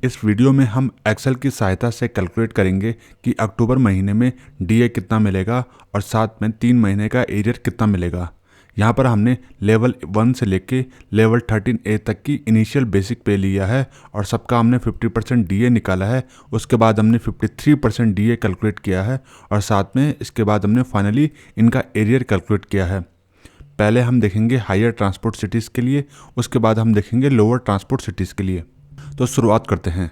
इस वीडियो में हम एक्सेल की सहायता से कैलकुलेट करेंगे कि अक्टूबर महीने में डीए कितना मिलेगा और साथ में 3 महीने का एरियर कितना मिलेगा। यहाँ पर हमने लेवल 1 से लेके लेवल 13A तक की इनिशियल बेसिक पे लिया है और सबका हमने 50% डीए निकाला है। उसके बाद हमने 53% डीए कैलकुलेट किया है और साथ में इसके बाद हमने फाइनली इनका एरियर कैलकुलेट किया है। पहले हम देखेंगे हायर ट्रांसपोर्ट सिटीज़ के लिए, उसके बाद हम देखेंगे लोअर ट्रांसपोर्ट सिटीज़ के लिए। तो शुरुआत करते हैं।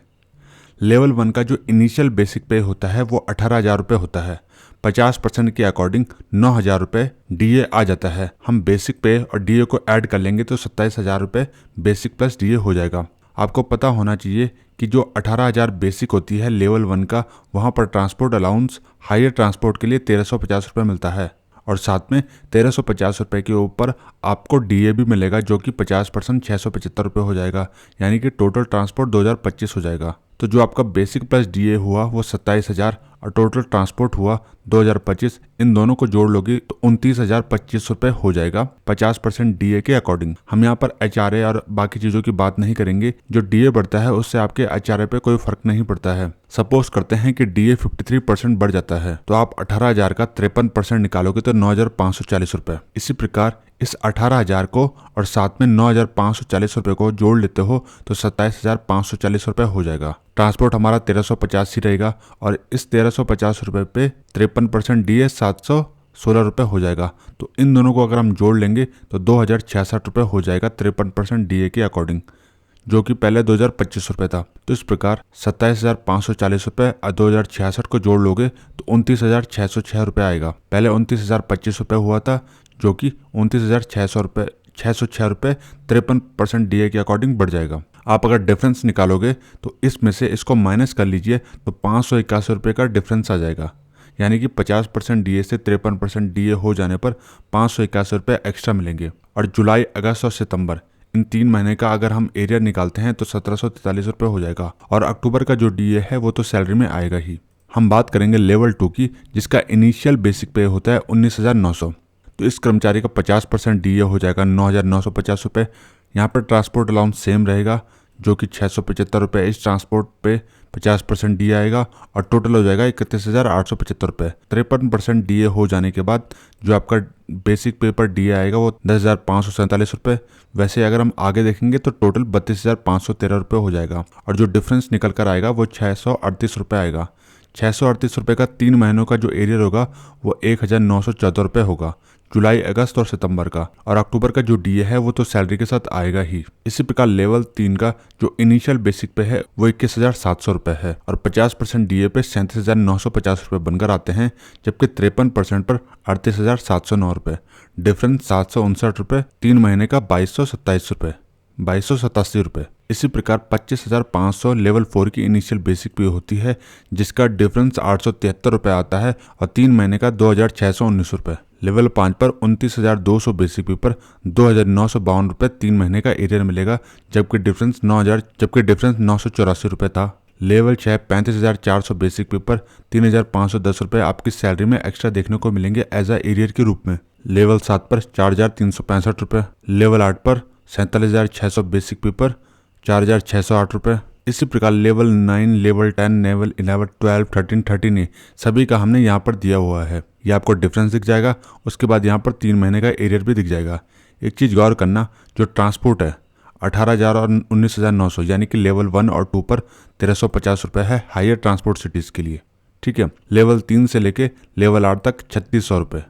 लेवल 1 का जो इनिशियल बेसिक पे होता है वो 18,000 रुपये होता है। 50% के अकॉर्डिंग 9,000 रुपये डीए आ जाता है। हम बेसिक पे और डीए को ऐड कर लेंगे तो 27,000 रुपये बेसिक प्लस डीए हो जाएगा। आपको पता होना चाहिए कि जो 18,000 बेसिक होती है लेवल 1 का, वहाँ पर ट्रांसपोर्ट अलाउंस हायर ट्रांसपोर्ट के लिए 1350 रुपये मिलता है और साथ में 1350 रुपये के ऊपर आपको डीए भी मिलेगा जो कि 50% 675 रुपये हो जाएगा, यानी कि टोटल ट्रांसपोर्ट 2025 हो जाएगा। तो जो आपका बेसिक प्लस डीए हुआ वो 27,000 और टोटल ट्रांसपोर्ट हुआ 2025। इन दोनों को जोड़ लोगे तो 29,025 रुपये हो जाएगा 50% डीए के अकॉर्डिंग। हम यहाँ पर एचआरए और बाकी चीज़ों की बात नहीं करेंगे। जो डीए बढ़ता है उससे आपके एचआरए पे कोई फर्क नहीं पड़ता है। सपोज करते हैं कि डीए 53% बढ़ जाता है तो आप 18,000 का 53% निकालोगे तो 9,540 रुपये। इसी प्रकार इस 18,000 को और साथ में 9,540 रुपये को जोड़ लेते हो तो 27,540 रुपये हो जाएगा। ट्रांसपोर्ट हमारा 1350 ही रहेगा और इस 1350 रुपये पे 53% डीए 716 रुपये हो जाएगा। तो इन दोनों को अगर हम जोड़ लेंगे तो 2,066 रुपये हो जाएगा 53% डीए के अकॉर्डिंग, जो कि पहले 2,025 रुपये था। तो इस प्रकार 27,540 रुपये और 2,066 को जोड़ लोगे तो 29,606 रुपये आएगा। पहले 29,025 रुपये हुआ था जो कि 29,606 रुपये 53% डीए के अकॉर्डिंग बढ़ जाएगा। आप अगर डिफरेंस निकालोगे तो इसमें से इसको माइनस कर लीजिए तो 581 रुपये का डिफरेंस आ जाएगा, यानी कि 50% डीए से 53% डीए हो जाने पर 581 रुपये एक्स्ट्रा मिलेंगे। और जुलाई, अगस्त और सितंबर इन 3 महीने का अगर हम एरियर निकालते हैं तो 1743 रुपये हो जाएगा। और अक्टूबर का जो डीए है वो तो सैलरी में आएगा ही। हम बात करेंगे लेवल 2 की, जिसका इनिशियल बेसिक पे होता है 19,900। तो इस कर्मचारी का 50% डीए हो जाएगा 9,950 रुपये। यहाँ पर ट्रांसपोर्ट अलाउंस सेम रहेगा जो कि 675 रुपये। इस ट्रांसपोर्ट पे 50% डीए आएगा और टोटल हो जाएगा 31,875 रुपये। 53% डीए हो जाने के बाद जो आपका बेसिक पे पर डीए आएगा वो 10,547 रुपये। वैसे अगर हम आगे देखेंगे तो टोटल 32,513 रुपये हो जाएगा और जो डिफरेंस निकल कर आएगा वो 638 रुपये आएगा। 638 रुपये का 3 महीनों का जो एरियर होगा वो 1,914 रुपये होगा, जुलाई, अगस्त और सितंबर का। और अक्टूबर का जो डीए है वो तो सैलरी के साथ आएगा ही। इसी प्रकार लेवल 3 का जो इनिशियल बेसिक पे है वो 21,700 रुपये है और 50% डीए पे 37,950 रुपये बनकर आते हैं, जबकि 53% पर 38,709 रुपये। डिफरेंस 759 रुपये। 3 महीने का 2,227 रुपये, 2,287 रुपये। इसी प्रकार 25,500 लेवल 4 की इनिशियल बेसिक पे होती है, जिसका डिफरेंस 873 रुपये आता है और 3 महीने का 2,619 रुपये। लेवल 5 पर 29,200 बेसिक पे पर 2,952 रुपये 3 महीने का एरियर मिलेगा, जबकि डिफरेंस 984 रुपये था। लेवल 6 35,400 बेसिक पे पर 3,510 रुपये आपकी सैलरी में एक्स्ट्रा देखने को मिलेंगे एज अ एरियर के रूप में। लेवल 7 पर 4,365 रुपये। लेवल 8 पर 47,600 बेसिक पे पर 4,608 रुपये। इसी प्रकार लेवल 9, लेवल 10, लेवल 11, 12, 13, 13A सभी का हमने यहाँ पर दिया हुआ है। ये आपको डिफरेंस दिख जाएगा। उसके बाद यहाँ पर 3 महीने का एरियर भी दिख जाएगा। एक चीज़ गौर करना, जो ट्रांसपोर्ट है 18,000 और 19,900 यानी कि लेवल 1 और 2 पर 1,350 रुपये है हायर ट्रांसपोर्ट सिटीज़ के लिए, ठीक है। लेवल 3 से लेके लेवल 8 तक 3,600 रुपये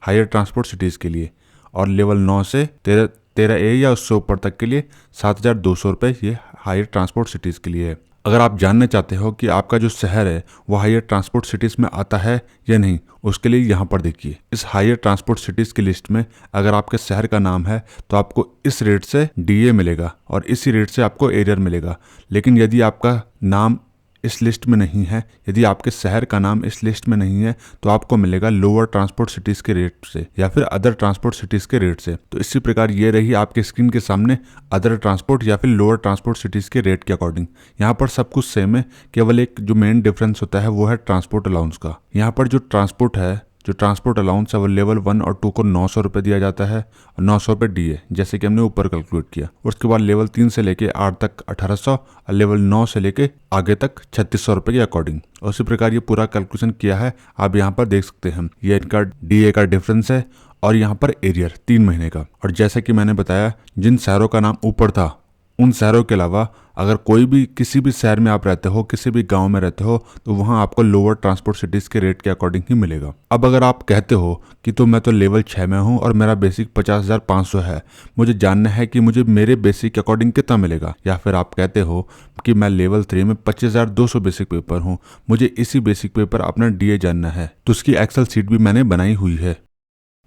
हायर ट्रांसपोर्ट सिटीज़ के लिए और लेवल 9 से 13A या उससे ऊपर तक के लिए 7,200 रुपये ये हायर ट्रांसपोर्ट सिटीज़ के लिए है। अगर आप जानना चाहते हो कि आपका जो शहर है वो हायर ट्रांसपोर्ट सिटीज़ में आता है या नहीं, उसके लिए यहाँ पर देखिए। इस हायर ट्रांसपोर्ट सिटीज़ की लिस्ट में अगर आपके शहर का नाम है तो आपको इस रेट से डीए मिलेगा और इसी रेट से आपको एरियर मिलेगा। लेकिन यदि आपका नाम इस लिस्ट में नहीं है, यदि आपके शहर का नाम इस लिस्ट में नहीं है, तो आपको मिलेगा लोअर ट्रांसपोर्ट सिटीज़ के रेट से या फिर अदर ट्रांसपोर्ट सिटीज़ के रेट से। तो इसी प्रकार ये रही आपके स्क्रीन के सामने अदर ट्रांसपोर्ट या फिर लोअर ट्रांसपोर्ट सिटीज़ के रेट के अकॉर्डिंग। यहाँ पर सब कुछ सेम है, केवल एक जो मेन डिफरेंस होता है वो है ट्रांसपोर्ट अलाउंस का। यहाँ पर जो ट्रांसपोर्ट है, जो ट्रांसपोर्ट अलाउंस है वो लेवल 1 और 2 को 900 रुपये दिया जाता है और 900 रुपये DA, जैसे कि हमने ऊपर कैलकुलेट किया। उसके बाद लेवल 3 से लेके 8 तक 1800 और लेवल 9 से लेके आगे तक 3600 रुपये के अकॉर्डिंग। उसी प्रकार ये पूरा कैलकुलेशन किया है, आप यहाँ पर देख सकते हैं। ये इनका DA का डिफरेंस है और यहाँ पर एरियर 3 महीने का। और जैसे कि मैंने बताया, जिन शहरों का नाम ऊपर था उन शहरों के अलावा अगर कोई भी किसी भी शहर में आप रहते हो, किसी भी गांव में रहते हो, तो वहां आपको लोअर ट्रांसपोर्ट सिटीज़ के रेट के अकॉर्डिंग ही मिलेगा। अब अगर आप कहते हो कि तो मैं तो लेवल 6 में हूं और मेरा बेसिक 50,500 है, मुझे जानना है कि मुझे मेरे बेसिक के अकॉर्डिंग कितना मिलेगा। या फिर आप कहते हो कि मैं लेवल 3 में 25,200 बेसिक पेपर हूँ, मुझे इसी बेसिक पेपर अपना DA जानना है, तो उसकी एक्सेल शीट भी मैंने बनाई हुई है।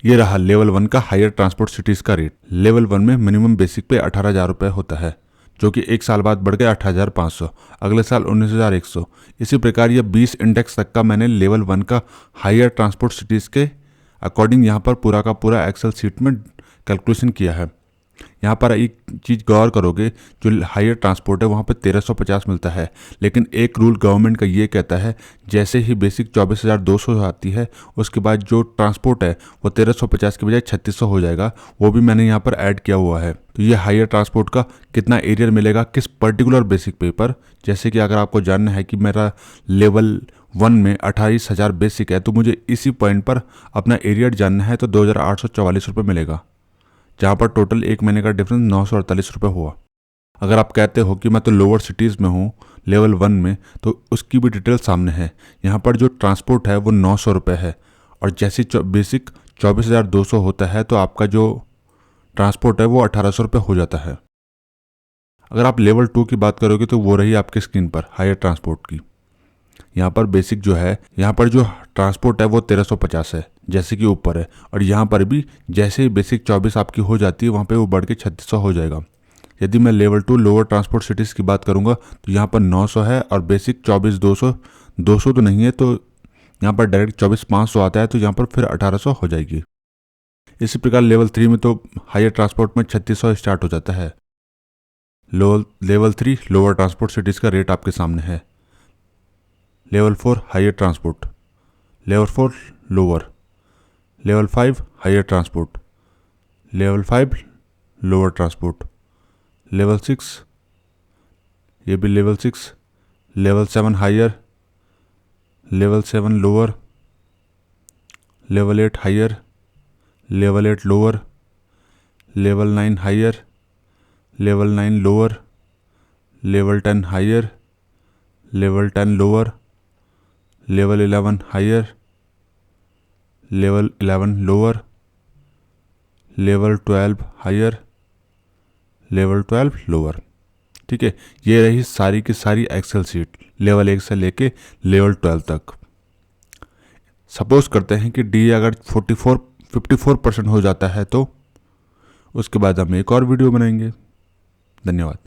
ये रहा लेवल 1 का हायर ट्रांसपोर्ट सिटीज़ का रेट। लेवल 1 में मिनिमम बेसिक पे 18,000 रुपये होता है, जो कि एक साल बाद बढ़ गया 18,500, अगले साल 19,100। इसी प्रकार ये 20 इंडेक्स तक का मैंने लेवल 1 का हायर ट्रांसपोर्ट सिटीज़ के अकॉर्डिंग यहाँ पर पूरा का पूरा एक्सेल शीट में कैलकुलेशन किया है। यहाँ पर एक चीज़ गौर करोगे, जो हायर ट्रांसपोर्ट है वहाँ पे 1350 मिलता है, लेकिन एक रूल गवर्नमेंट का ये कहता है जैसे ही बेसिक 24,200 आती है उसके बाद जो ट्रांसपोर्ट है वो 1350 के बजाय 3600 हो जाएगा। वो भी मैंने यहाँ पर ऐड किया हुआ है। तो ये हायर ट्रांसपोर्ट का कितना एरियर मिलेगा किस पर्टिकुलर बेसिक पेपर, जैसे कि अगर आपको जानना है कि मेरा लेवल 1 में 28,000 बेसिक है तो मुझे इसी पॉइंट पर अपना एरियर जानना है, तो 2,844 रुपये मिलेगा, जहाँ पर टोटल एक महीने का डिफरेंस 948 रुपये हुआ। अगर आप कहते हो कि मैं तो लोअर सिटीज़ में हूँ लेवल 1 में, तो उसकी भी डिटेल सामने है। यहाँ पर जो ट्रांसपोर्ट है वो 900 रुपये है और जैसे बेसिक 24,200 होता है तो आपका जो ट्रांसपोर्ट है वो 1,800 रुपये हो जाता है। अगर आप लेवल 2 की बात करोगे तो वो रही आपकी स्क्रीन पर हायर ट्रांसपोर्ट की। यहाँ पर बेसिक जो है, यहाँ पर जो ट्रांसपोर्ट है वो 1350 है, जैसे कि ऊपर है, और यहाँ पर भी जैसे ही बेसिक 24 आपकी हो जाती है वहाँ पे वो बढ़ के 3600 हो जाएगा। यदि मैं लेवल 2 लोअर ट्रांसपोर्ट सिटीज़ की बात करूँगा तो यहाँ पर 900 है और बेसिक 24,200, 200 तो नहीं है, तो यहाँ पर डायरेक्ट 24,500 आता है, तो यहाँ पर फिर 1,800 हो जाएगी। इसी प्रकार लेवल 3 में तो हायर ट्रांसपोर्ट में 3600 स्टार्ट हो जाता है। लेवल 3 लोअर ट्रांसपोर्ट सिटीज़ का रेट आपके सामने है। Level 4 higher transport, level 4 lower, level 5 higher transport, level 5 lower transport, level 6, ये भी level 6, level 7 higher, level 7 lower, level 8 higher, level 8 lower, level 9 higher, level 9 lower, level 10 higher, level 10 lower, level 11 higher, level 11 lower, level 12 higher, level 12 lower. ठीक है, ये रही सारी की सारी Excel sheet level 1 से लेके लेवल 12 तक। सपोज करते हैं कि DA अगर 54% हो जाता है तो उसके बाद हम एक और वीडियो बनाएंगे। धन्यवाद।